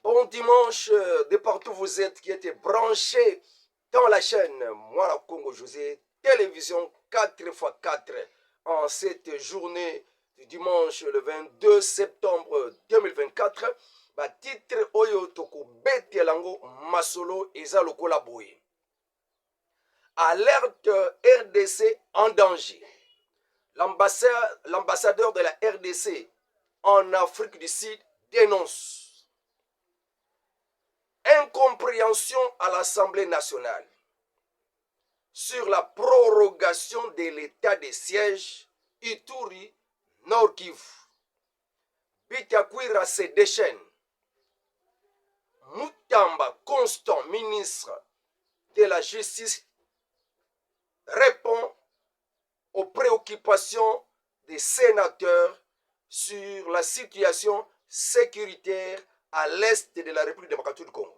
Bon dimanche de partout vous êtes qui êtes branchés dans la chaîne Moi Congo José, télévision 4x4 en cette journée du dimanche le 22 septembre 2024. Ba titre oyo toko bete lango masolo eza lokola boye. Alerte RDC en danger. L'ambassadeur de la RDC en Afrique du Sud dénonce incompréhension à l'Assemblée nationale sur la prorogation de l'état de siège Ituri, Nord Kivu. Bitakwira se déchaîne. Mutamba Constant, ministre de la Justice, répond aux préoccupations des sénateurs sur la situation sécuritaire à l'est de la République démocratique du Congo.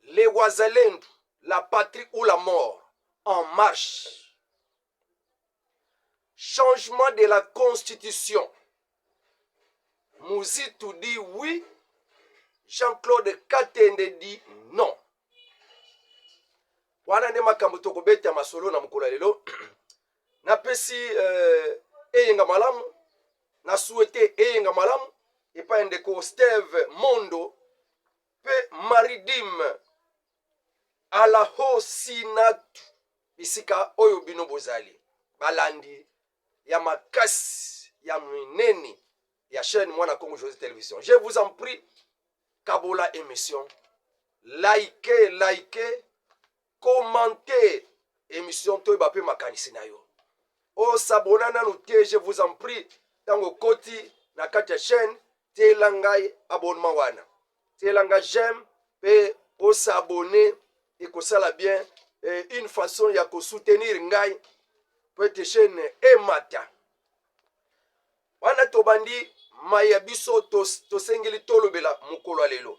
Les Ouazalendou, la patrie ou la mort, en marche. Changement de la constitution. Mouzitou dit oui, Jean-Claude Katende dit non. Wana nde makambo tokobeta masolo na mokolo lelo. Napesi eyenga malamu, na souhaité eyenga malamu epa ndeko Steve Mondo pe Maridim ala ho sinatu bisika oyo bino bozali balandi ya makasi ya minene ya chaîne Moi Congo José télévision. Je vous en prie, kabola émission, likez, commentez émission to bape makanisi na yo. O s'abonner na nous, je vous en prie, tango koti na kati ya chaîne telangai abonnement wana. Telanga j'aime pe o s'abonner et ko sala bien une façon ya ko soutenir ngai peut chaîne emata. Wana tobandi maya biso tosengeli tolobela mokolo lelo.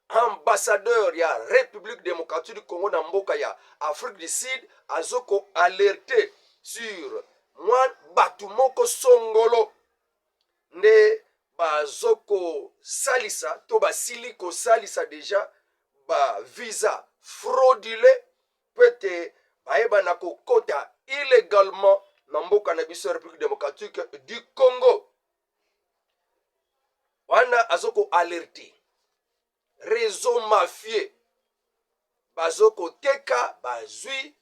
Ambassadeur ya République démocratique du Congo na mboka ya Afrique du Sud azoko alerté sur mwa batu moko songolo nde bazoko salisa to basili ko salisa déjà ba visa fraudulé peut-être baeba na kokota illégalement na mboka na biso République démocratique du Congo. Wana azoko alerté réseau mafieux bazoko teka bazui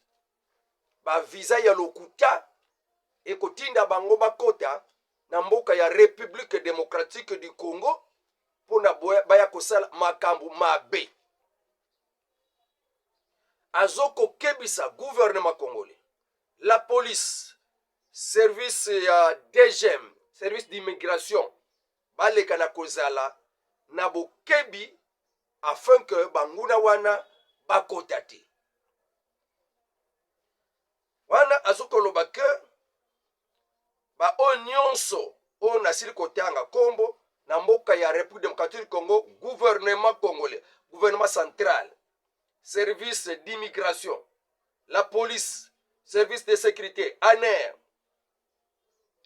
ba visa ya lokuta ekotinda bango bakota na mboka ya République démocratique du Congo pona baya kosala makambu mabe. Azoko kebisa gouvernement congolais, la police, service ya DGM, service d'immigration baleka na kozala na bokebi afin que banguna wana bakota te. Wana azoko loba ke ba onyonso o nasili kotanga kombo na mboka ya République démocratique du Congo, gouvernement congolais, gouvernement central, service d'immigration, la police, service de sécurité, ANER,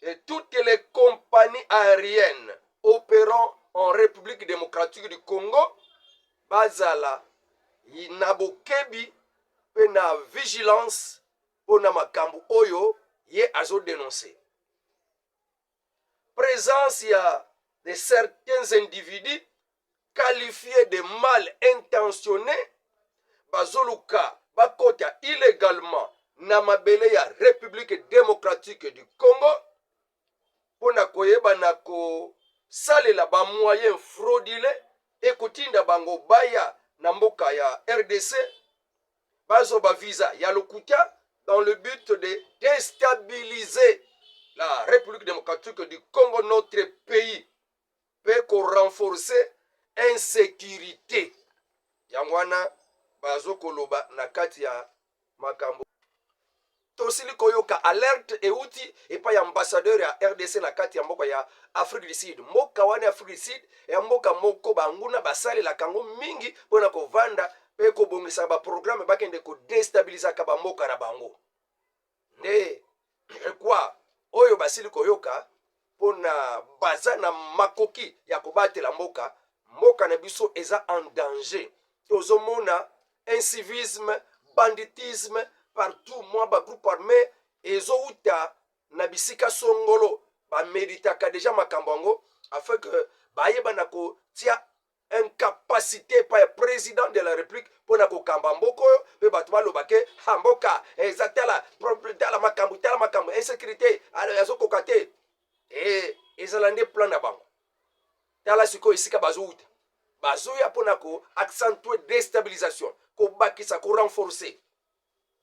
et toutes les compagnies aériennes opérant en République démocratique du Congo, bazala inabokebi pe na vigilance pona makambu oyo ye azo dénoncer. Présence de certains individus qualifiés de mal intentionnés bazoluka bakota illégalement na mabele ya République démocratique du Congo pona koyeba na ko salela ba moyen fraudulé ekotinda bango baya na mboka ya RDC bazo ba visa ya lokuta dans le but de déstabiliser la République démocratique du Congo, notre pays, peut renforcer insécurité. Yangwana bazo koloba na kati ya makambo. Tosili koyoka alerte euti epa ya ambassadeur ya RDC na kati ya mboka ya Afrique du Sud. Mboka wana Afrique du Sud ya mboka moko banguna basali la kango mingi pona kovanda pe ko bongisa ba programme bakende ko déstabiliser ka ba mboka na bango. Nde kwa oyo basili koyoka pona baza na makoki ya kobatela mboka, mboka na biso eza en danger. Tozomona incivisme, banditisme partout, moi ba groupe armé ezouta na bisika songolo ba méritaka déjà makambo yango afin que bayeba na ko tia incapacité par le président de la République pour na ko kamba mboko pe bato balobake ha mboka ezatala makambo insécurité alors yazo kokate et ezalande plan na bango tala siko isika bazouta bazoya pona ko accentuer déstabilisation ko bakisa ko renforcer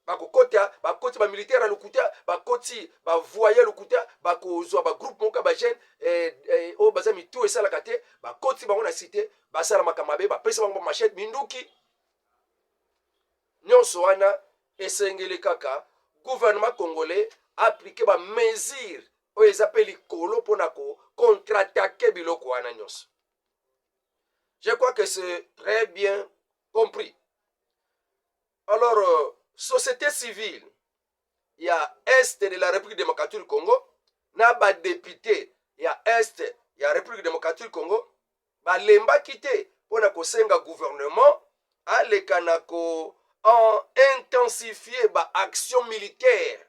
bakoti ba militaire à lokuta bakoti ba voyer lokuta bakozwa ba groupe moka ba jeune o baza mitu esala kate bakoti bango na cité basala makamabe ba pesa bango machette minduki nyonso wana esengeli kaka gouvernement congolais appliquer ba mesure o ezapeli kolo pona ko contre-attaquer biloko wana nyonso. Je crois que c'est très bien compris. Alors société civile, il y a Est de la République démocratique du Congo, na ba député, il y a Est, il y a République démocratique du Congo, ba lemba kité pour na kosenga gouvernement, aleka na ko en intensifier ba action militaire.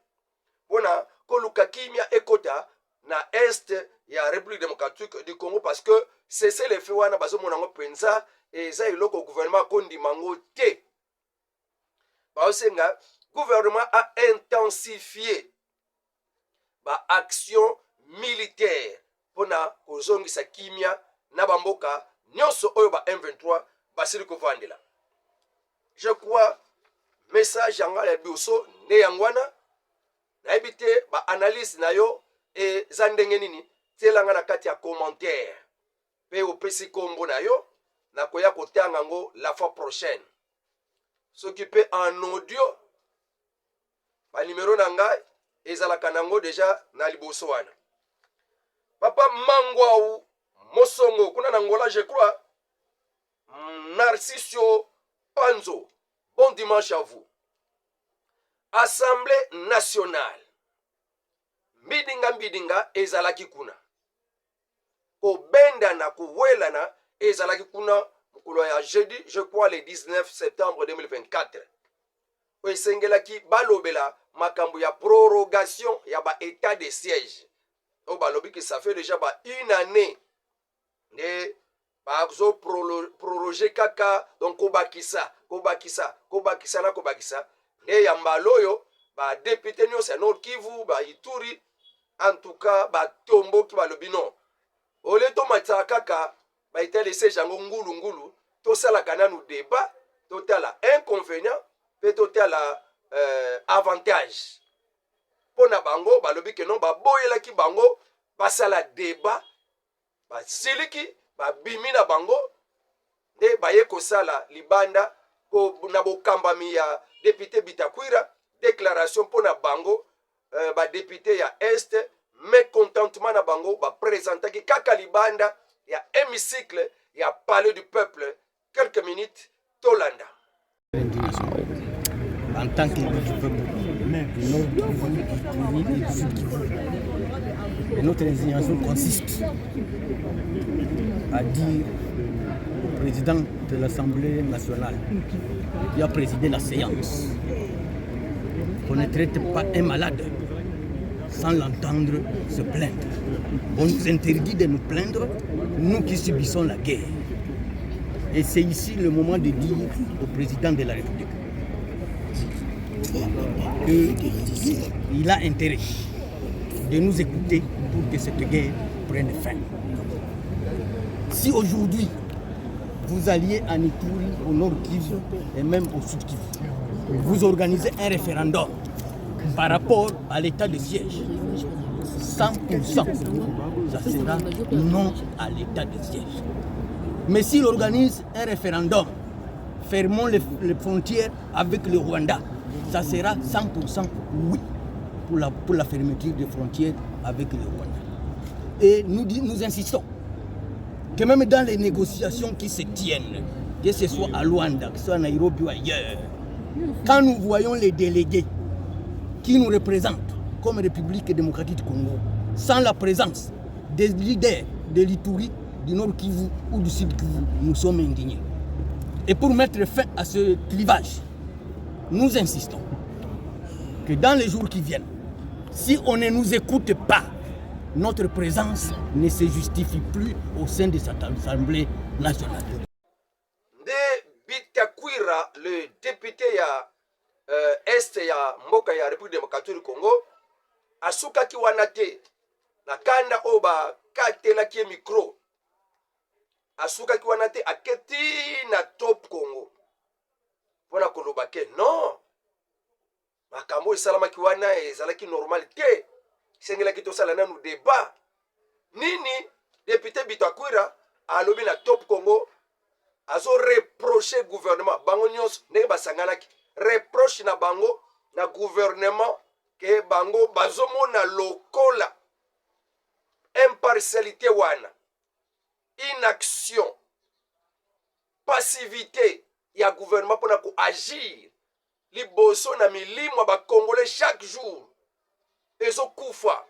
Pour na koluka kimia ekota na Est, il y a République démocratique du Congo parce que c'est le fait wana bazo monango penza et ça iloko gouvernement kondi mango te. Le gouvernement a intensifié l'action militaire pour kozongisa kimia na bamboka nyonso oyo ba M23 basili kovandela. Je crois message yanga ya biso ne yangwana na ebite ba analyse na yo e zandenge nini telanga na kati ya commentaire pe opesi kombo na yo na koya kotanga ngo la fois prochaine. S'occuper en audio ba numéro na ngai ezalaka nango déjà na liboso wana. Papa Mangwau Mosongo kuna na Angola je crois. Narcisio Panzo, bon dimanche à vous. Assemblée nationale mbidinga ezalaki kuna kobenda na kuwelana ezalaki kuna mukolo ya jeudi, je crois le 19 septembre 2024. Oesengelaki balobela makambo ya prorogation ya ba état de siège. O balobi que ça fait déjà ba une année ne bazo proroger kaka donc kobakisa ne ya mbaloyo ba député nyonso ya Nord Kivu ba Ituri en tout cas ba tombo ki balobi non. Ole to mataka kaka ba état de siège yango ngulu to sala kananu débat total inconvénient pe total avantage pona bango balobi que non ba boyela ki bango basala débat ba siliki ba bimina bango de baye kosala libanda ko na bokambami ya député Bitakwira déclaration pona bango ba député ya Est mécontentement na bango ba présenter ki kaka libanda ya hémicycle ya palais du peuple quelques minutes Tolanda. En tant que notre indignation consiste à dire au président de l'Assemblée nationale qui a présidé la séance qu'on ne traite pas un malade sans l'entendre se plaindre. On nous interdit de nous plaindre, nous qui subissons la guerre. Et c'est ici le moment de dire au président de la République qu'il a intérêt de nous écouter pour que cette guerre prenne fin. Si aujourd'hui vous alliez à Ituri, au Nord Kivu et même au Sud Kivu, vous organisez un référendum par rapport à l'état de siège, 100%, ça sera non à l'état de siège. Mais s'il organise un référendum, fermons les frontières avec le Rwanda, ça sera 100% oui pour la fermeture des frontières avec le Rwanda. Et nous insistons que même dans les négociations qui se tiennent, que ce soit à Luanda, que ce soit à Nairobi ou ailleurs, quand nous voyons les délégués qui nous représentent comme République démocratique du Congo, sans la présence des leaders de l'Ituri, du Nord Kivu ou du Sud Kivu, nous sommes indignés. Et pour mettre fin à ce clivage, nous insistons que dans les jours qui viennent, si on ne nous écoute pas, notre présence ne se justifie plus au sein de cette Assemblée nationale. Nde Bitakwira, le député ya Est ya Mboka ya République démocratique du Congo, asukaki wana te na kanda oyo bakatelaki ye micro, asukaki wana te aketi na Top Congo mpona koloba ke non, makambo esalamaki wana ezalaki normal te, esengelaki tosala nanu débat nini. Député Bitakwira alobi na Top Congo azo reproche gouvernement bango nyonso ndenge basanganaki, reproche na bango na gouvernement ke bango bazomona lokola impartialité wana, inaction, passivité ya gouvernement mpona koagir liboso na milimo ba congolais chaque jour ezokufa,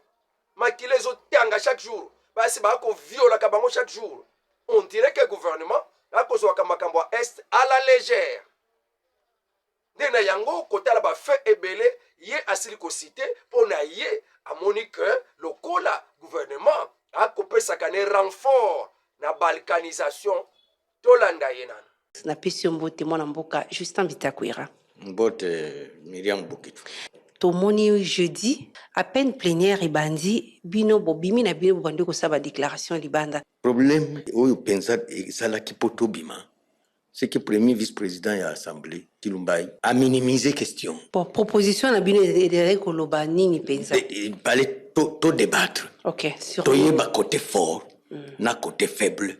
makila ezotanga chaque jour, basi bakoviolaka bango chaque jour. On dirait que gouvernement akozwaka makambo ya Est à la légère. Nde na yango kotala bafe ebele ye asili kosite mpona ye amoni ke lokola gouvernement akopesaka ne renfort na balkanisation tolanda ye nana. napesi yo mbote mwana mboka Justin Bitakwira. Mbote Miriam Bukitu. Tomoni jeudi à peine plénière ebandi bino bobimi na bino bobandi kosaba déclaration libanda. Problème oyo pensa ezalaki po tobima, c'est que premier vice-président ya assemblée Kilumbai a minimisé question. Bon, proposition na bino ezalaki koloba nini penza? Il fallait to débattre. Ok, sur Toyeba côté fort na côté faible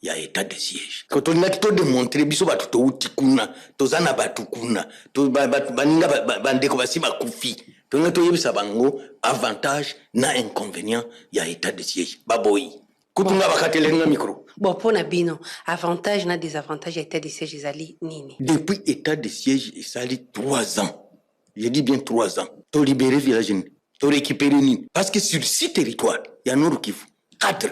ya état de siège. Quand on a to démontrer biso batu to uti kuna, tozana batu kuna, to baninga bandeko basi bakufi. Tonga to yebisa bango avantage na inconvénient ya état de siège. Baboyi. Kutunga bakatelenga micro. Bon, pour na bino, avantage na désavantage ya état de siège ezali nini? Depuis état de siège, il s'allie 3 ans. Je dis bien 3 ans. To libérer village, to récupérer Nini. Parce que sur 6 territoires, il y a Nord Kivu. 4.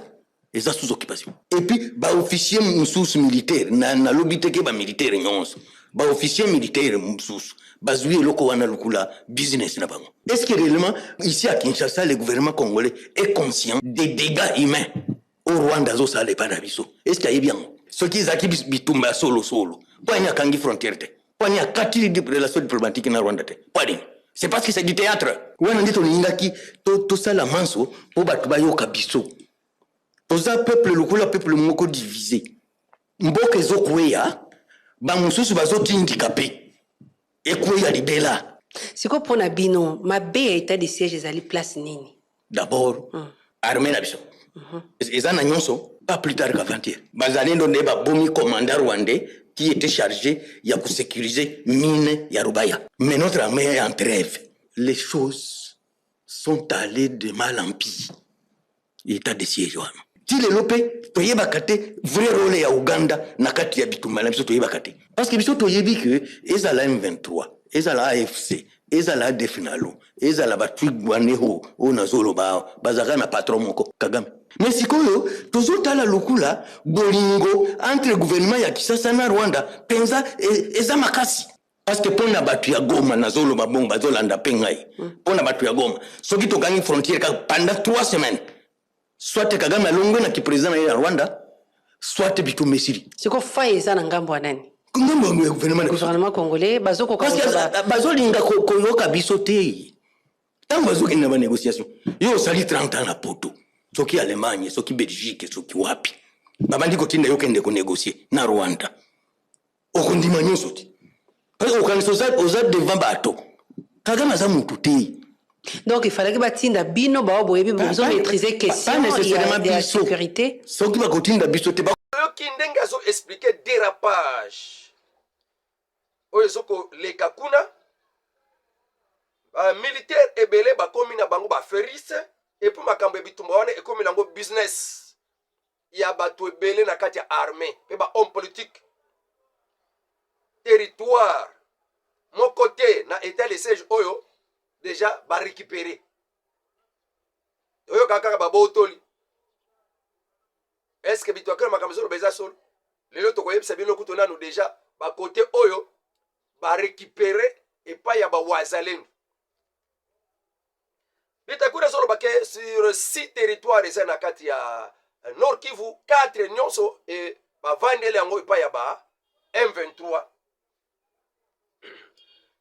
Et ça sous occupation. Et puis, ba officier moussous militaire, na lobby teke ba militaire nyonso. Ba officier militaire moussous. Bazouye loko wana lukula business na bango. Est-ce que réellement, ici à Kinshasa, le gouvernement congolais est conscient des dégâts humains au Rwanda zo sale panabiso? Est-ce qu'il y a bien? Ce qui est acquis bitumba solo. Poigna kangi frontière te. Poigna kati de relations diplomatiques na Rwanda te. Poigna. C'est parce que c'est du théâtre. Wana ndito ningaki to sala manso po batu bayoka biso. Toza peuple lukula peuple moko divisé. Mboke zo kweya ba mususu bazo handicapé. Et kweya libela. C'est quoi pour na bino mabe ya état de siège ezali place nini? D'abord, armée na biso. Ezana nyonso pas plus tard qu'avant-hier. Bazalendo ne ba bomi commandant rwandais qui était chargé ya pour sécuriser mine ya Rubaya. Mais notre armée est en trêve. Les choses sont allées de mal en pis. État de siège wana. Ti le lope toyeba kate vrai rôle ya Uganda na kati ya bitumba na biso toyeba kate. Parce que biso toyebi que ezala M23, ezala AFC, ezala ADF nalo, ezala batwigwaneho o nazolo bazaka na patron moko Kagame. Mais sikoyo tozotala lokula bolingo entre gouvernement ya Kinshasa na Rwanda penza eza makasi. Parce que pona batu ya Goma nazolo babongo bazolanda pengai. Pona batu ya Goma soki tokangi frontière pendant 3 semaines. Soit Kagame alongwe na ki-président ya Rwanda, soit bitu Mesiri. C'est quoi faille eza na ngambo ya nani? Ngambo ya gouvernement congolais bazoko parce que bazolinga koyoka biso te. Tant bazokina ba négociation. Yo sali 30 ans na poto. Soki Allemagne, soki Belgique, soki wapi. Babandi kotinda yo kende ko négocier na Rwanda. Okondima nyonso ti. Parce que quand oza devant bato. Kagame za mutu te. Donc il fallait que batinda bino ba boyebi besoin maîtriser question de la sécurité. Soki ba kotinda biso te ba Yo kindenge azo expliquer dérapage. Oyo zoko leka kuna militaire ebele bakomi na bango ba feriste et puis makambo ebitumba wana ekomi nango business ya bato ebele na kati ya armée pe ba homme politique territoire mon côté na état de siège oyo déjà ba récupérer oyo kaka ba botoli est-ce que bitwakira makambo ezoloba eza solo lelo tokoyebisa bino kutu nanu deja bakote oyo barécupere epai ya bawazalendo bitakwira ezoloba ke sur 6 territoire eza na kati ya Nord Kivu 4 nyonso e bavandeli yango epai ya ba M23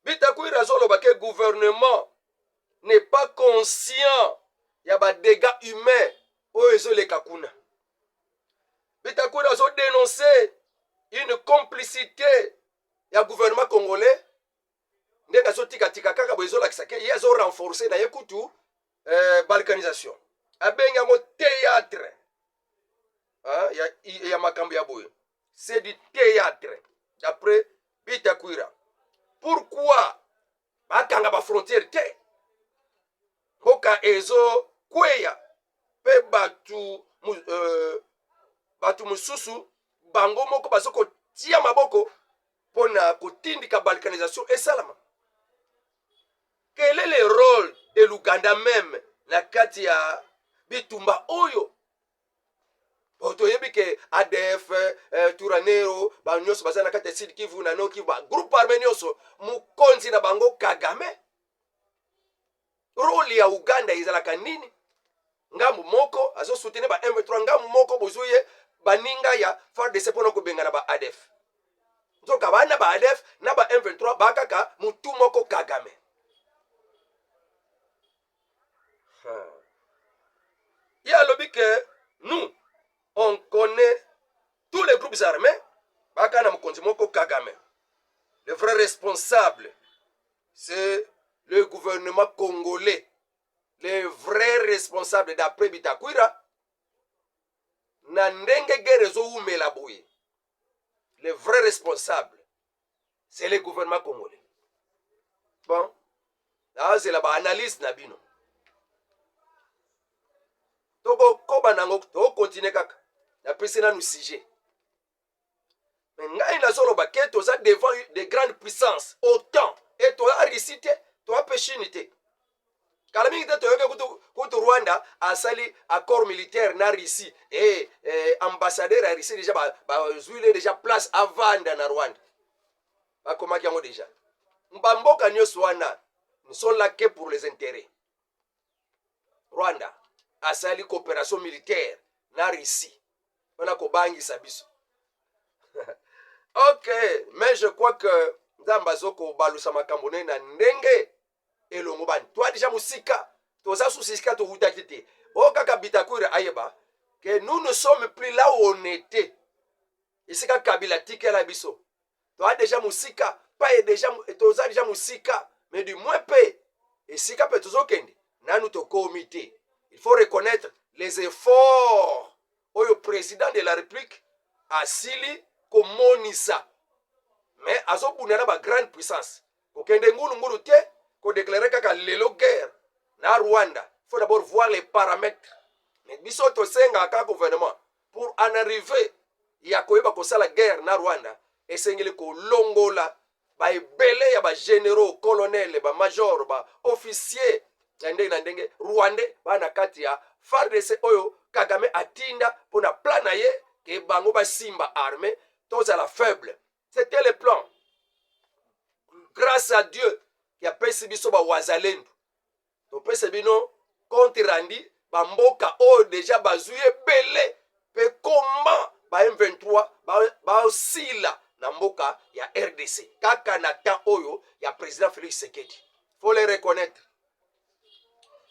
bitakwira ezoloba ke gouvernement n'est pas conscient ya badégâts humains oyo ezoleka kuna bitakwira azodénoncer une complicité ya gouvernement congolais ndenge azotika-tika kaka boye ezolakisa ke ye azorenforce na ye kutu balkanisation abengi yango théâtre ya makambo ya boye c'est du théâtre d'après bitakwira pourquoi bakanga bafrontière te mboka ezokweya mpe batu mosusu bango moko bazokotia maboko mpona kotindika balkanisation esalama quel est le rôle de l'Ouganda même na kati ya bitumba oyo toyebi ke ADF Turanero banyonso baza na kati ya Sud Kivu na Nord Kivu groupe armé nyonso mokonzi na bango Kagame rôle ya Uganda ezalaka nini ngambu moko azosoutenir ba M23 ngambu moko bozuye baninga ya FARDC mpona kobengana ba ADF nzoka bana ba ADF na ba M23 bakaka mutu moko Kagame il y a lobby que nous on connaît tous les groupes armés bakana mokonzi moko Kagame le vrai responsable c'est le gouvernement congolais les vrais responsables d'après Bitakwira na ndenge guerre ezoumela boye les vrais responsables c'est le gouvernement congolais bon là c'est la analyse na bino toko koba nango to continuer kaka na pesi na nous sujet mais ngai nazoloba ke toza devant de grandes puissances autant et toi récité toi péchinité kala mingi te toyoke kutu Rwanda asali accord militaire na Russie et ambassadeur ya Russie déjà bazwile déjà place avanda na Rwanda bakomaki yango déjà mbamboka nyonso wana nous sommes là que pour les intérêts Rwanda asali coopération militaire na Russie wana kobangisa biso ok mais je crois que nzambe azoko balusa makambo na ndenge elongo bani toi déjà musika toza susika to hutaki te o kaka Bitakwira ayeba que nous ne sommes plus là où on était isika kabila tikela biso toi déjà musika pas déjà toza déjà musika mais du moins pe isika pe tozokende nanu to comité il faut reconnaître les efforts au président de la République asili komonisa mais azobunela ba grande puissance kokende ngulu te ko déclarer kaka lelo guerre na Rwanda. Il faut d'abord voir les paramètres mais biso to senga ka gouvernement pour en arriver ya koyeba ko sala guerre na Rwanda esengeli ko longola ba ebele ya ba généraux colonels ba major ba officiers na ndenge Rwandais bana kati ya FARDC oyo Kagame atinda pona plan na ye ke bango ba simba armée tous à la faible. C'était le plan. Grâce à Dieu qui a pesi biso ba wazalendo. To pesi bino compte randi ba mboka oyo déjà bazuye belé pe comment ba M23 ba osila na mboka ya RDC. Kaka na temps oyo ya président Félix Tshisekedi. Faut les reconnaître.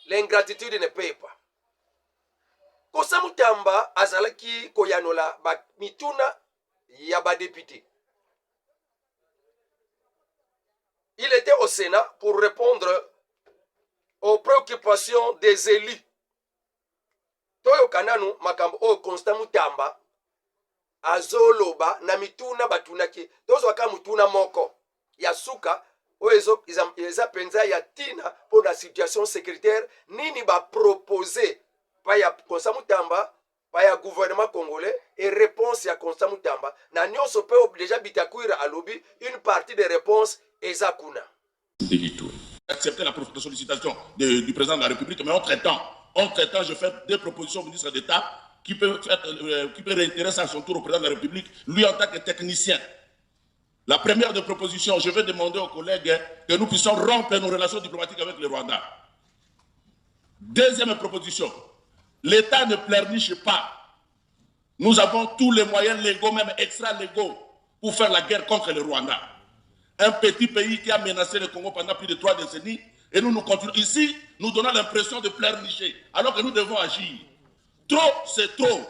L'ingratitude ne paye pas. Kosa Mutamba azalaki koyanola ba mituna ya ba député. Il était au Sénat pour répondre aux préoccupations des élus. Toyo kananu makambo o Constant Mutamba azoloba na mituna batunaki. Tozo waka mutuna moko ya suka oezo iza penza ya tina pour la situation sécuritaire nini ba proposer pa ya Constant Mutamba pa ya gouvernement congolais et réponse ya Constant Mutamba na nyonso pe déjà Bitakwira alobi une partie des réponses ezakuna. Accepter la sollicitation du président de la République, mais entre-temps, je fais des propositions au ministre d'État qui peut réitérer ça à son tour au président de la République, lui en tant que technicien. La première des propositions, je vais demander aux collègues que nous puissions rompre nos relations diplomatiques avec le Rwanda. Deuxième proposition, l'État ne pleurniche pas. Nous avons tous les moyens légaux, même extra-légaux, pour faire la guerre contre le Rwanda. Un petit pays qui a menacé le Congo pendant plus de 3 décennies, et nous continuons. Ici, nous donnons l'impression de pleurnicher, alors que nous devons agir. Trop, c'est trop.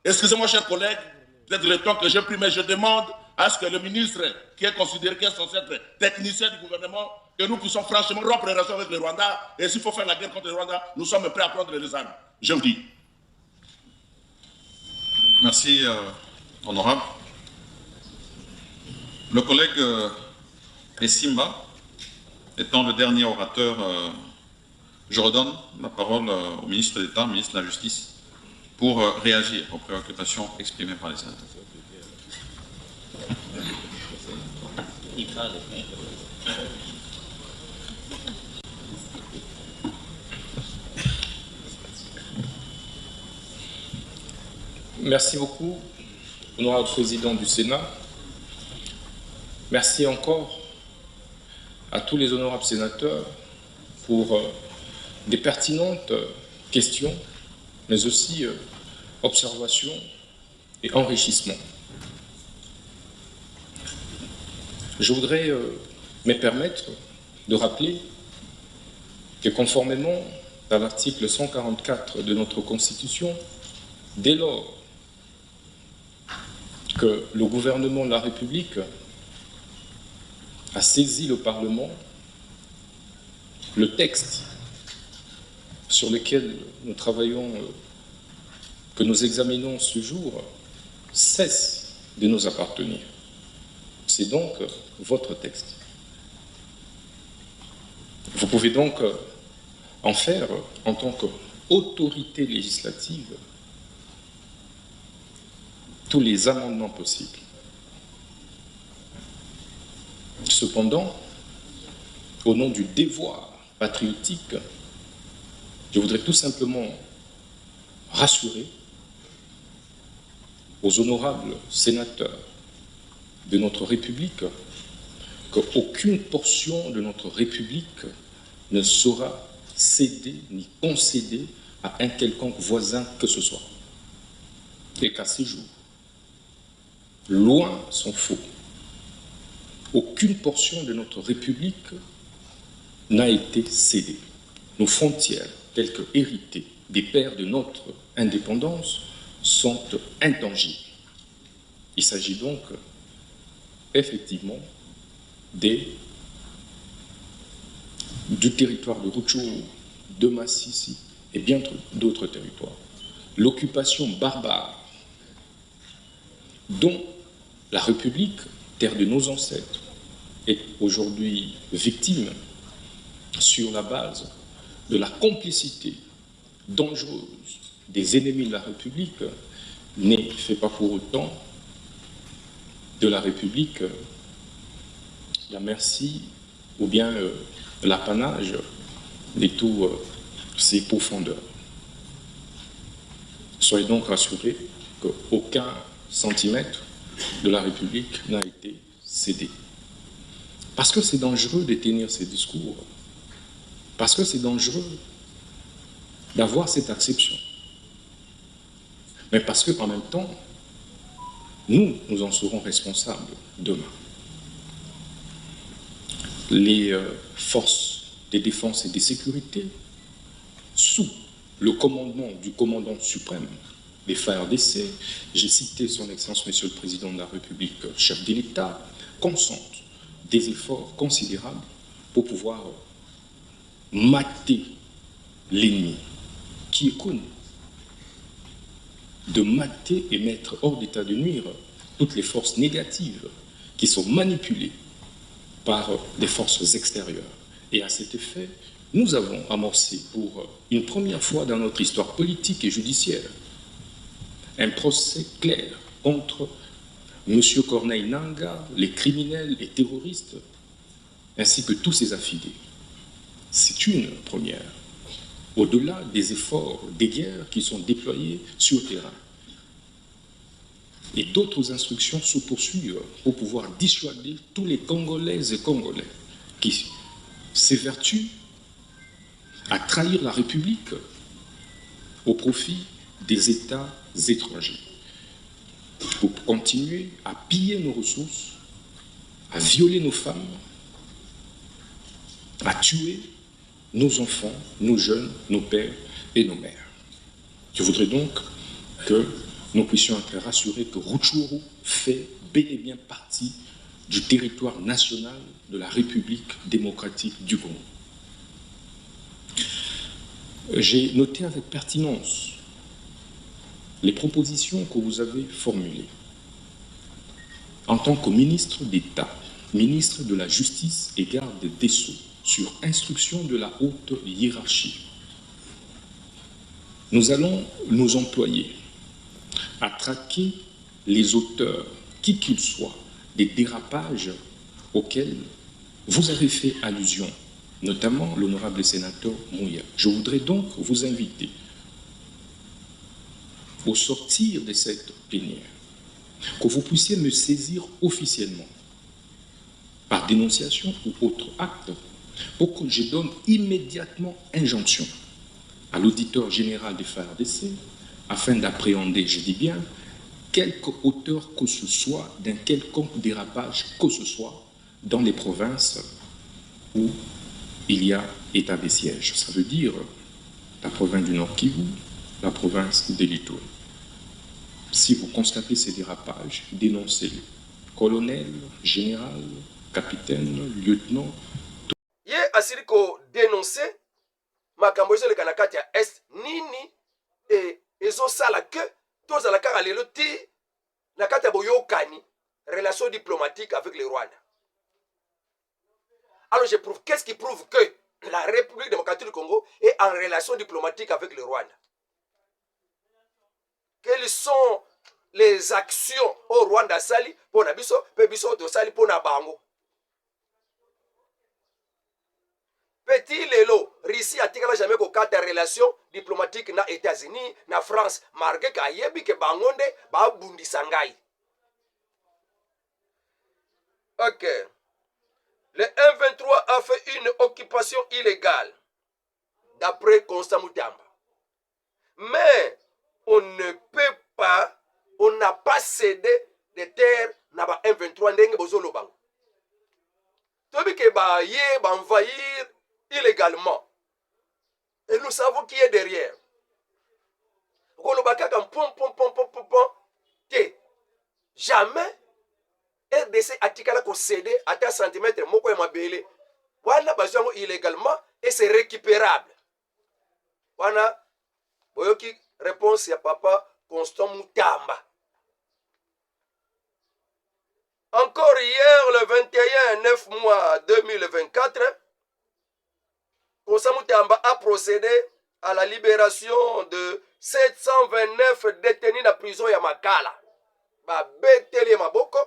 Excusez-moi, chers collègues, peut-être le temps que j'ai pris, mais je demande à ce que le ministre, qui est considéré, qui est censé être technicien du gouvernement, que nous puissions franchement rompre les relations avec le Rwanda, et s'il faut faire la guerre contre le Rwanda, nous sommes prêts à prendre les armes. Je vous dis. Merci, honorable. Le collègue Essimba, étant le dernier orateur, je redonne la parole au ministre d'État, ministre de la Justice, pour réagir aux préoccupations exprimées par les sénateurs. Merci beaucoup, honorable président du Sénat. Merci encore à tous les honorables sénateurs pour des pertinentes questions, mais aussi observations et enrichissements. Je voudrais me permettre de rappeler que conformément à l'article 144 de notre Constitution, dès lors que le gouvernement de la République a saisi le Parlement, le texte sur lequel nous travaillons, que nous examinons ce jour, cesse de nous appartenir. C'est donc votre texte. Vous pouvez donc en faire, en tant qu'autorité législative, tous les amendements possibles. Cependant, au nom du devoir patriotique, je voudrais tout simplement rassurer aux honorables sénateurs de notre République qu'aucune portion de notre République ne sera cédée ni concédée à un quelconque voisin que ce soit. Et qu'à ce jour, loin s'en faut, aucune portion de notre République n'a été cédée. Nos frontières, telles que héritées des pères de notre indépendance, sont intangibles. Il s'agit donc effectivement du territoire de Rutshuru, de Massissi et bien d'autres territoires. L'occupation barbare dont la République, terre de nos ancêtres, est aujourd'hui victime sur la base de la complicité dangereuse des ennemis de la République, ne fait pas pour autant de la République la merci ou bien l'apanage de tous ses profondeurs. Soyez donc rassurés qu'aucun centimètre de la République n'a été cédé. Parce que c'est dangereux de tenir ces discours, parce que c'est dangereux d'avoir cette acception, mais parce qu'en même temps, nous en serons responsables demain. Les forces de défense et de sécurité, sous le commandement du commandant suprême des FARDC, j'ai cité son Excellence Monsieur le Président de la République, chef de l'État, consentent des efforts considérables pour pouvoir mater l'ennemi qui est connu, de mater et mettre hors d'état de nuire toutes les forces négatives qui sont manipulées par des forces extérieures. Et à cet effet, nous avons amorcé pour une première fois dans notre histoire politique et judiciaire un procès clair contre M. Corneille Nangaa, les criminels et terroristes, ainsi que tous ses affidés. C'est une première. au-delà des efforts des guerres qui sont déployés sur le terrain. Et d'autres instructions se poursuivent pour pouvoir dissuader tous les Congolaises et Congolais qui s'évertuent à trahir la République au profit des États étrangers, pour continuer à piller nos ressources, à violer nos femmes, à tuer nos enfants, nos jeunes, nos pères et nos mères. Je voudrais donc que nous puissions être rassurés que Rutshuru fait bel et bien partie du territoire national de la République démocratique du Congo. J'ai noté avec pertinence les propositions que vous avez formulées en tant que ministre d'État, ministre de la Justice et garde des Sceaux, sur instruction de la haute hiérarchie. Nous allons nous employer à traquer les auteurs, qui qu'ils soient, des dérapages auxquels vous avez fait allusion, notamment l'honorable sénateur Mouya. Je voudrais donc vous inviter, au sortir de cette plénière, que vous puissiez me saisir officiellement, par dénonciation ou autre acte, pour que je donne immédiatement injonction à l'auditeur général des FARDC, afin d'appréhender, je dis bien, quelque auteur que ce soit d'un quelconque dérapage que ce soit dans les provinces où il y a état de siège. Ça veut dire la province du Nord Kivu, la province de l'Ituri. Si vous constatez ces dérapages, dénoncez-les. Colonel, général, capitaine, lieutenant. Ye asili ko dénoncer makambo ezoleka na kati ya est nini ezosala ke tozala kaka lelo ti na kati ya boyokani relation diplomatique avec le Rwanda. Alors qu'est-ce qui prouve que la République démocratique du Congo est en relation diplomatique avec le Rwanda? Quelles sont les actions au Rwanda sali pour na biso pe biso to sali pour na bango? Petit lelo, Russie a tika jamais ko kata relation diplomatique na États-Unis, na France, marqué ka yebi ke bangonde ba bundi sangai. Ok. Le M23 a fait une occupation illégale, d'après Constant Moutamba. Mais on ne peut pas, on n'a pas cédé des terres na ba M23 ndenge bozolo bango. Tobi ke ba ye ba envahir illégalement. Et nous savons qui est derrière. Jamais RDC atikala ko céder à ta centimètre moko ya mabele. Wana bazango illégalement et c'est récupérable. Wana boyoki réponse ya papa Constant Moutamba. Encore hier le 21 9 mois 2024, Constant Moutamba a procédé à la libération de 729 détenus dans la prison ya Makala. Ba beteli maboko,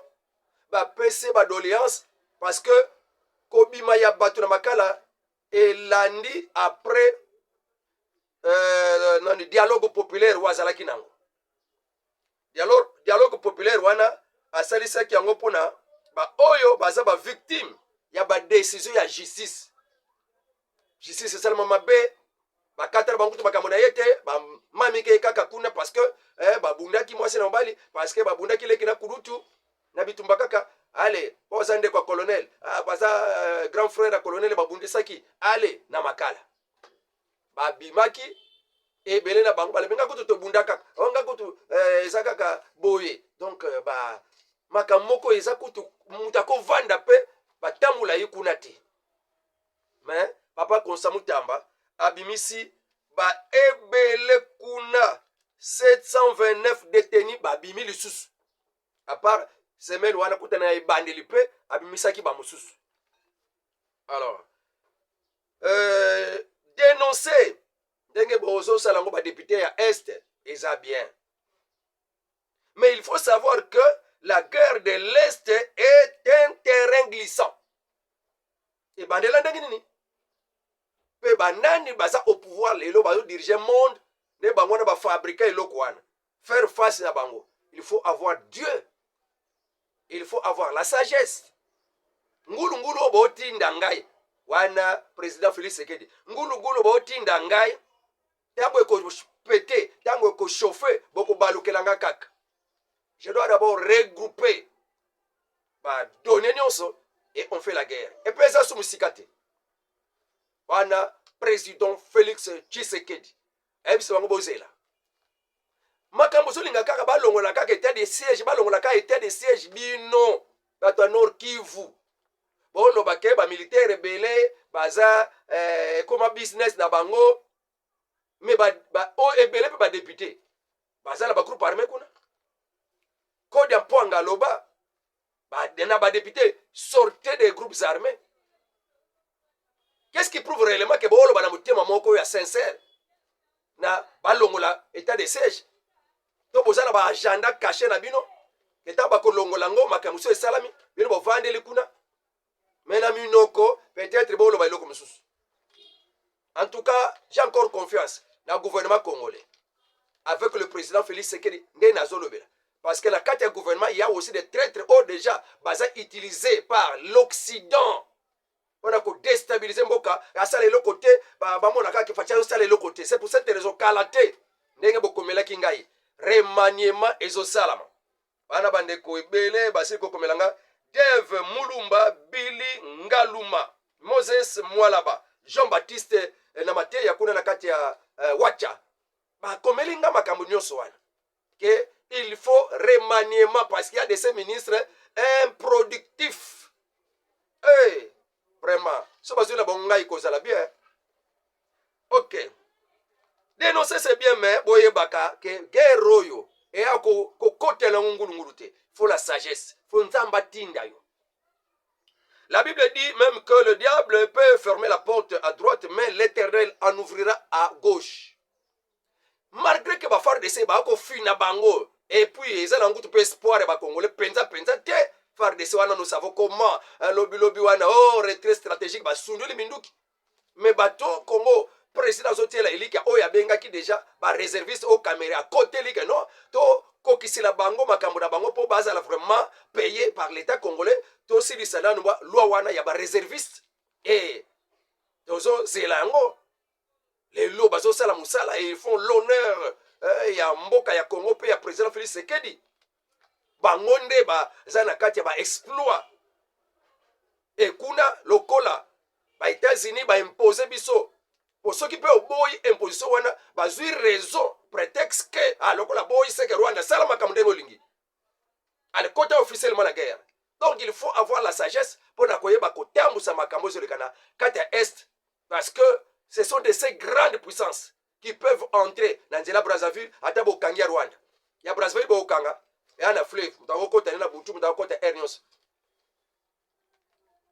ba pese ba doléance parce que Kobima ya batu na Makala et lundi après dialogue populaire wazalaki nango. Dialogue populaire wana asalisa ki yango pona ba oyo baza ba victime ya ba décision ya justice. Justice seulement mabe ba katara bangutu bakamona yete ba mami ke kaka kuna parce que ba bundaki mwasi na mbali parce que ba bundaki leki na kurutu na bitumba kaka ale pozande kwa colonel baza grand frère ya colonel ba bundisaki ale na Makala ba bimaki et belé na bango bale benga kutu to bundaka onga kutu ezaka ka boye donc ba makamoko ezakutu mutako vanda pe batamula yikuna te. Mais papa Constant Moutamba abimisi ba ebele kuna 729 détenus ba bimi lisusu. À part semaine wana kutana ya bandeli pe abimisaki ba mususu. Alors dénoncer ndenge bozo salango ba député ya Est eza bien. Mais il faut savoir que la guerre de l'Est est un terrain glissant. Et bandela ndenge nini? pe banani baza au pouvoir lelo bazo diriger monde ne bango na ba fabriquer eloko wana faire face na bango. Il faut avoir Dieu, il faut avoir la sagesse. Ngulu ngulu obotinda ngai wana président Félix Tshisekedi, ngulu ngulu obotinda ngai tango eko pété, tango eko chauffer boko balukelanga kaka. Je dois d'abord regrouper ba donner nyonso et on fait la guerre. Et puis ça sous musikate wana président Félix Tshisekedi ebisi bango bozela makambo zolinga kaka balongola kaka état de siège, balongola kaka état de siège bino bato ya Nord Kivu boloba ke ba militaire ebele baza koma business na bango mais o ebele pe ba député baza na ba groupe armé kuna code ya Mpwanga loba na ba député sortez des groupes armés. Qu'est-ce qui prouve réellement que boloba na mutema moko ya sincère na balongola état de siège? To bozala ba agenda caché na bino eta ba kolongola ngo makamuso esalami bino bovandeli kuna mena minoko peut-être boloba iloko mususu. En tout cas, j'ai encore confiance dans le gouvernement congolais avec le président Félix Tshisekedi nde nazolobela parce que la carte du gouvernement il y a aussi des traîtres déjà basés utilisés par l'Occident. On a déstabilisé Mboka, à ça les côté, bamonaka qui fait ça les côté. C'est pour cette raison qu'alaté, n'engue bokomela kingai, remaniement ezosalama. Bana bandeko ebele basi kokomelanga, Dave Mulumba, Billy Ngaluma, Moses Mwalaba, Jean-Baptiste Namate yakuna na kati ya Wacha. Ba komelinga makambo nyonso wana. Que il faut remaniement parce qu'il y a de ces ministres improductifs. Hey. Vraiment. So bazo la bonga ikozala bien. Ok. Dénoncer c'est bien mais boye baka que guerre royo et a ko kote la ngulu ngulute. Faut la sagesse. Faut nzamba tinda yo. La Bible dit même que le diable peut fermer la porte à droite mais l'Éternel en ouvrira à gauche. Malgré que ba faire de ces ba ko fina bango et puis ezala ngutu pe espoir ba congolais penza te FARDC wana nous savons comment lobby wana retrait stratégique ba sunduli minduki mais bato Congo président Zotiela Elika oya benga ki déjà ba réserviste au caméra à côté lika non to kokisila bango makambo na bango po bazala vraiment payé par l'état congolais to sili sana loi wana ya ba réserviste et tozo zelango les lots bazo sala musala et ils font l'honneur ya mboka ya Congo pe ya président Félix Tshisekedi. Bangonde ba zana kati ba exploit et kuna lokola ba États-Unis ba imposer biso pour ceux qui peut boy imposition wana ba zui raison prétexte que lokola boy c'est que Rwanda sala makamde bolingi al côté officiellement la guerre. Donc il faut avoir la sagesse pour na koyeba ko tambusa makambo sur le kana kati est parce que ce sont de ces grandes puissances qui peuvent entrer dans la Brazzaville ata bokangi ya Rwanda. Ya Brazzaville bokanga et na fleuve mutakokota na butu mutakokota ernios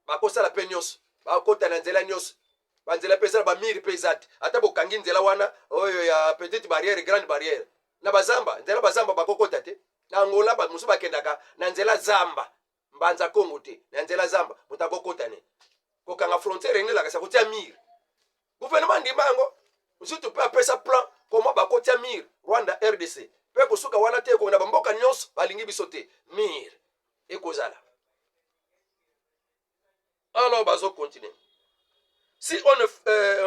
bakosa la penyos bakota na nzela nyos banzela pesa ba miri pesat ata bokangi nzela wana oyo ya petite barrière grande barrière na bazamba nzela bazamba bakokota te na Angola ba musu bakendaka na nzela zamba mbanza Kongo te na nzela zamba mutakokota ne kokanga frontière ngela kasa kotia mire gouvernement ndimango musu tu peut appeler ça plan comment bakotia mire Rwanda RDC pe kosuka wana te ko na bamboka nyonso balingi bisote mir ekozala. Alors bazo continuer. Si on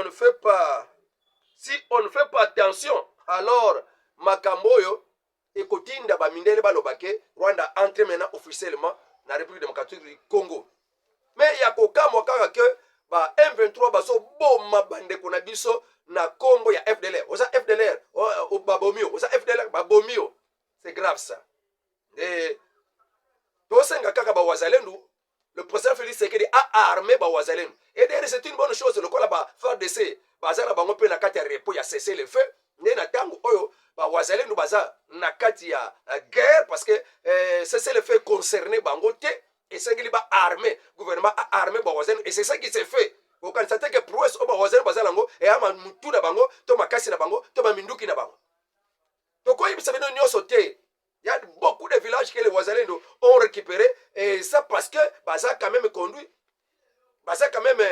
ne fait pas attention, alors makamboyo ekotinda ba mindele balobake Rwanda entre maintenant officiellement na République démocratique du Congo. Mais ya kokamwa kaka que ba M23 baso boma bande kona biso na Congo ya FDLR. Oza FDLR o babomio, oza FDLR babomio. C'est grave ça. Et tosenga kaka ba wazalendo, le président Félix Tshisekedi a armé ba wazalendo. Et d'ailleurs c'est une bonne chose le kola ba FARDC bazala bango pe na kati ya repo ya cesser le feu. Ne na tango oyo ba wazalendo baza na kati ya guerre parce que cesser le feu concerné bango te et sengeli ba armé, gouvernement a armé ba wazalendo et c'est ça qui s'est fait. Vous constatez que prouesse au wazalendo bazalango et ama mutu na bango to makasi na bango to minduki na bango. To ko yibisa bino nyoso te. Il y a beaucoup de villages que les wazalendo ont récupéré et ça parce que baza quand même conduit baza quand même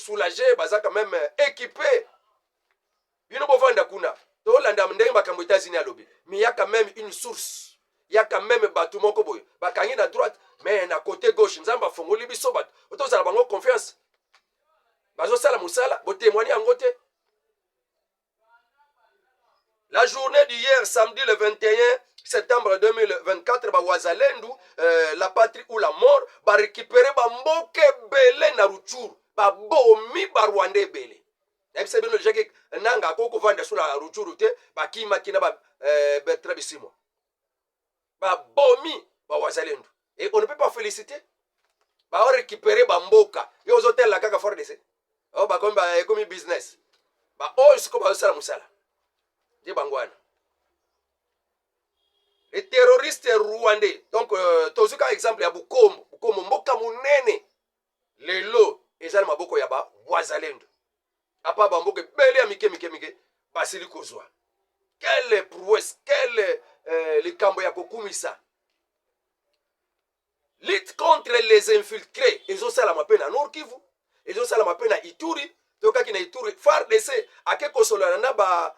soulagé, baza quand même équipé. Bino bovanda kuna. To landa ndenge makambo États-Unis à lobby. Mais il y a quand même une source. Il y a quand même bateau moko boy. Bakangi na droite, mais na côté gauche, nzamba fongoli biso bat. Oto za bango confiance. Bazo sala musala, bo témoigner en côté. La journée d'hier, samedi le 21 septembre 2024, ba Wazalendu, la patrie ou la mort, ba récupérer ba mboke belé na Rutshuru, ba bomi ba Rwandais belé. Et c'est bien le jeu que nanga koko vanda sur la Rutshuru te, ba kima kina ba Bertrand Bisimwa. Ba bomi ba Wazalendu. Et on ne peut pas féliciter. Ba récupérer ba mboka. Yo hotel la kaka fort de ce. Oh ba comme business. Ba oh siko ba sala musala. Les terroristes rwandais, donc tozuka exemple ya Bukombo, Bukombo mboka munene lelo ezali maboko ya ba Wazalendo. Apa ba mboka bele ya mike basili kozwa. Quelle prouesse, quelle likambo ya kokumisa. Lutte contre les infiltrés, ezosala mapena Nord Kivu, ezosala mapena Ituri. Toka kina Ituri FARDC akeko solana na ba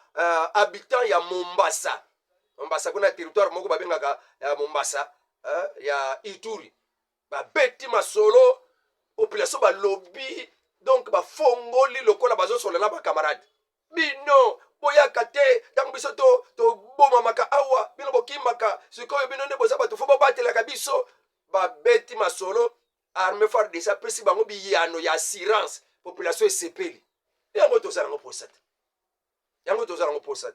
habitants ya Mombasa. Mombasa kuna territoire moko babengaka ya Mombasa ya Ituri. Ba beti masolo population ba lobby donc ba fongoli lokola bazo solana ba camarade. Bino boya kate tango biso to boma maka awa bino bokimaka sikoyo bino ne boza bato fo batela kabiso ba beti masolo armée FARDC pesi bango biyano ya assurance. Population esepeli. Yango tozala ngo posat. Yango tozala ngo posat.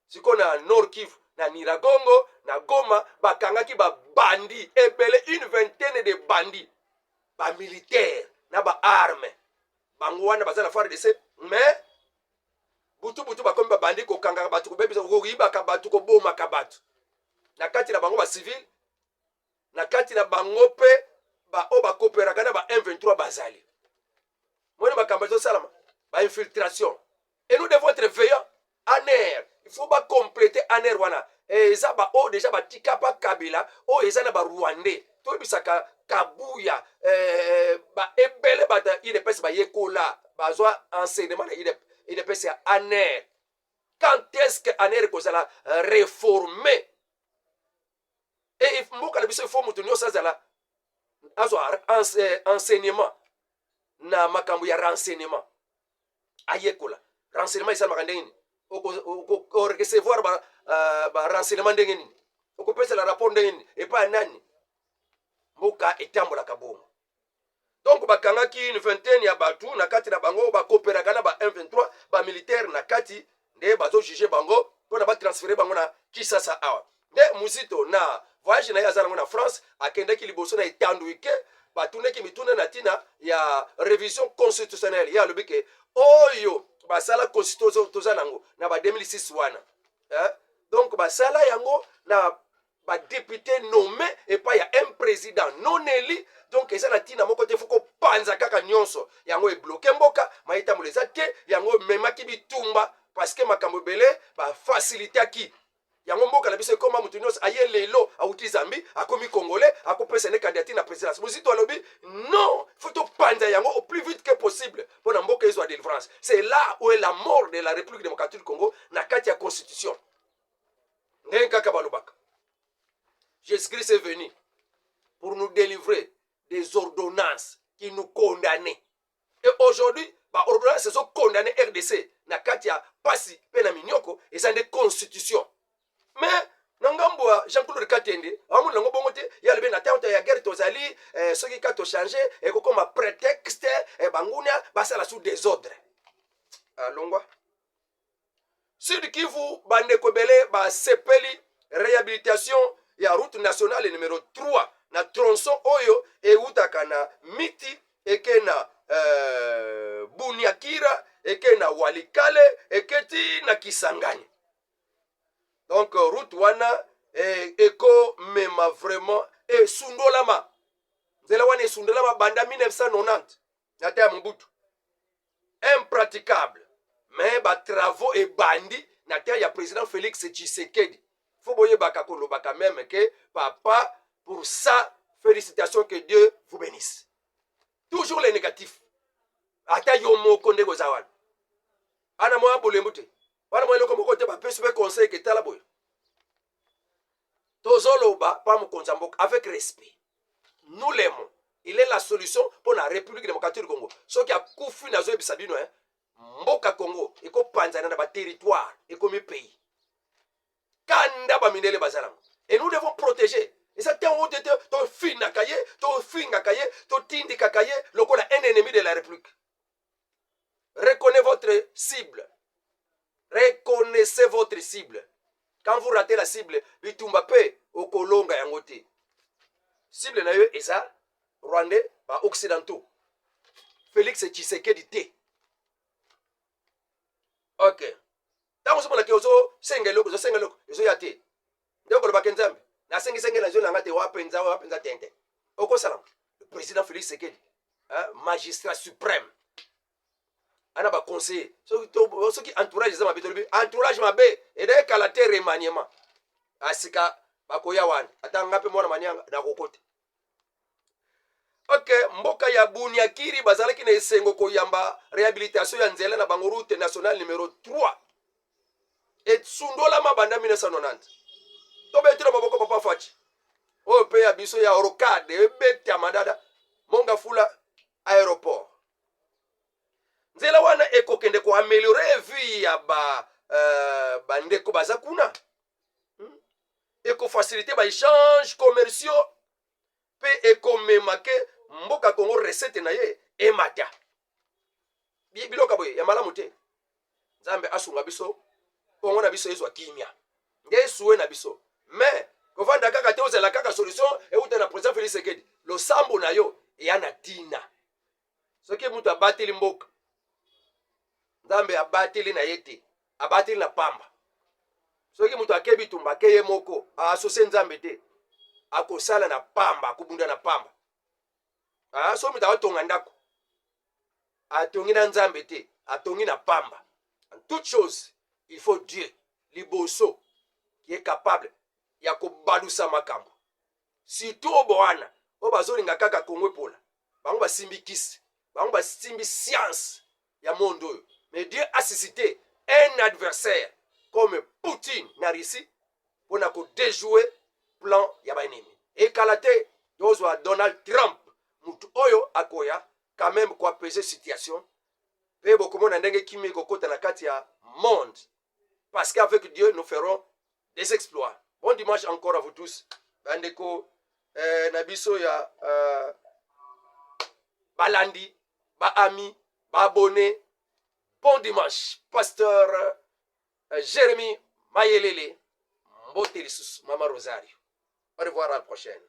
Siko na Nord Kivu, na Niragongo, na Goma, bakangaki ba bandi, ebele une vingtaine de bandits. Ba militaires, na ba armes. Bango wana bazala FARDC, mais butu bakomi ba bandi ko kanga batu ko bebisa ko riba ka batu ko boma ka batu. Na kati na bango ba civil, na kati na bango pe ba o ba coopéra kana ba M23 bazali. Moi, je infiltration. Et nous devons être veillants en air. Il faut pas compléter en air. Et ça, déjà, tika pa Kabila, ça, na Rwandais. Tout le monde Kabuya, ebele, il est pas yekola, enseignement, il est pas en air. Quand est-ce que en air, qu'on a réformé? Et il faut maintenir ça, enseignement. Na makambo ya renseignement ayekola renseignement isa makandeni o recevoir ba renseignement ndengeni o pesa la rapport ndengeni et pas nani mboka etambola kabongo donc bakangaki une vingtaine ya batu na kati na bango ba coopéra kana ba M23 ba militaire na kati nde bazo juger bango pona ba transférer bango na Kisasa awa nde muzito na voyage na yazana na France akendaki liboso na etanduike batuneki mituna na tina ya révision constitutionnelle ya lobike oyo basala constitution tozanango na ba 2006 wana donc basala yango na ba député nommé et pas ya un président non élu donc eza na tina moko te foko panza kaka nyonso yango e bloquer mboka maita moleza te yango memaki bitumba parce que makambo belé ba faciliter ki yango mboka na biso koma mutu nyonso aye lelo auti Zambi akomi congolais akopesa ne candidature na présidence muzito alobi non faut to panda yango au plus vite que possible pour na mboka ezo délivrance. C'est là où est la mort de la République démocratique du Congo na kati ya constitution ngenga kabalobaka. Jésus-Christ est venu pour nous délivrer des ordonnances qui nous condamnaient. Et aujourd'hui, bah ordonnances sont condamnées RDC na kati ya pasi pe na minyoko et ça des constitutions. Mais nangambwa Jean-Claude Katende amu nango bongo te ya lebe na tante ya guerre tozali soki ka to changer et ko comme prétexte e bangunia basala sous désordre alongwa Sud Kivu bande kobele ba sepeli réhabilitation ya route nationale numéro 3 na tronçon oyo e utaka na miti eke na Bunyakira eke na Walikale eketi na Kisangani. Donc route wana eko mema vraiment et sundolama nzela wana e sundolama banda 1990 na ta Mobutu impraticable mais ba travaux et bandi na ta ya président Félix Tshisekedi faut boyer baka kolobaka même que papa pour ça félicitations, que Dieu vous bénisse. Toujours les négatifs ata yo moko ndeko za wana ana mwa bolembu te wana mwa eloko moko te bapesi mpe conseil ke tala boye tozoloba pa mokonzi ya mboka avec respect nous l'aimons il est la solution pour la République démocratique du Congo soki akufi nazoyebisa bino mboka Congo ekopanzana na baterritoire ekomi pays kanda bamindele bazalango et nous devons protéger et ça t'es où to finaka ye to fingaka ye to tindikaka ye lokola un ennemi de la République. Reconnaissez votre cible. Reconnaissez votre cible. Quand vous ratez la cible, bitumba pe okolonga yangote. Cible na yo eza Rwandais ba occidentaux. Félix Tshisekedi te. OK. Tango so monake ozo sengeloko, zo sengeloko, zo yate. Ndeko lo bakenzambe. Na sengi na zo nanga te wapenza tente. Oko salam. Le président Félix Tshisekedi, magistrat suprême. Ana ba conseiller ceux qui entourage za mabe tolobi entourage mabe et de kalate remaniement asika bakoya wana atanga pe mwana manyanga na kokote. OK, mboka ya Bunyakiri bazalaki na esengo koyamba réhabilitation ya nzela na bango route nationale numéro 3 et sundola mabanda 1990 to betira maboko papa fachi o pe ya biso ya rocade ebeti ya madada monga fula aéroport nzela wana ekokende ko améliorer vie ya bandeko baza kuna eko faciliter ba échange commerciaux pe ekomemake mboka Congo recette na ye emata biloka boye ya malamu te nzambe asunga biso Congo na biso ezwa kimia nde suwe na biso mais kovanda kaka te ozela kaka solution euta na président Félix Tshisekedi lo sambo na yo ya na tina soki mutu abateli mboka nzambe abateli na yete abateli na pamba soki mutu akebi tumba keye moko asose nzambe te akosala na pamba akubunda na pamba so mutu atonga ndako atongi na nzambe te atongi na pamba. En toute chose il faut Dieu liboso qui est capable ya kobalusa makambo surtout oboana o bazolinga kaka Congo pola bango basimbi kisi bango basimbi science ya monde oyo. Mais Dieu a suscité un adversaire comme Poutine na Russie pour na ko déjouer plan ya ba ennemi. Et kalate dozwa Donald Trump mutu oyo akoya quand même ko apaiser situation pe bokomona ndenge kimi kokota na kati ya monde parce qu'avec Dieu nous ferons des exploits. Bon dimanche encore à vous tous. Bandeko na biso ya balandi ba ami ba abonné. Bon dimanche, pasteur Jérémy Mayelele, Mbote Lissus, Mama Rosario. Au revoir à la prochaine.